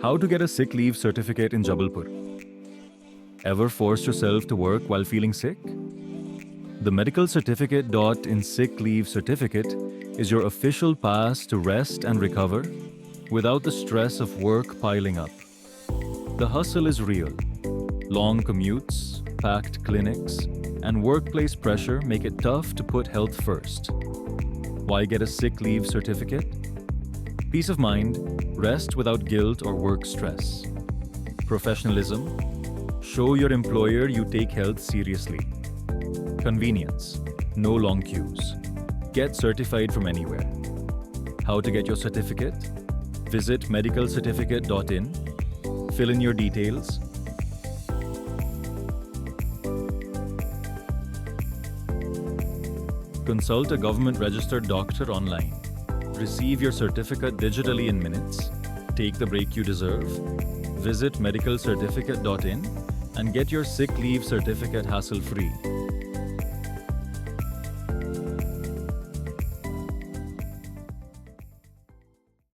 How to get a sick leave certificate in Jabalpur? Ever forced yourself to work while feeling sick? The medical certificate in sick leave certificate is your official pass to rest and recover without the stress of work piling up. The hustle is real. Long commutes, packed clinics, and workplace pressure make it tough to put health first. Why get a sick leave certificate? Peace of mind, rest without guilt or work stress. Professionalism, show your employer you take health seriously. Convenience, no long queues. Get certified from anywhere. How to get your certificate? Visit medicalcertificate.in, fill in your details, consult a government-registered doctor online. Receive your certificate digitally in minutes. Take the break you deserve. Visit medicalcertificate.in and get your sick leave certificate hassle-free.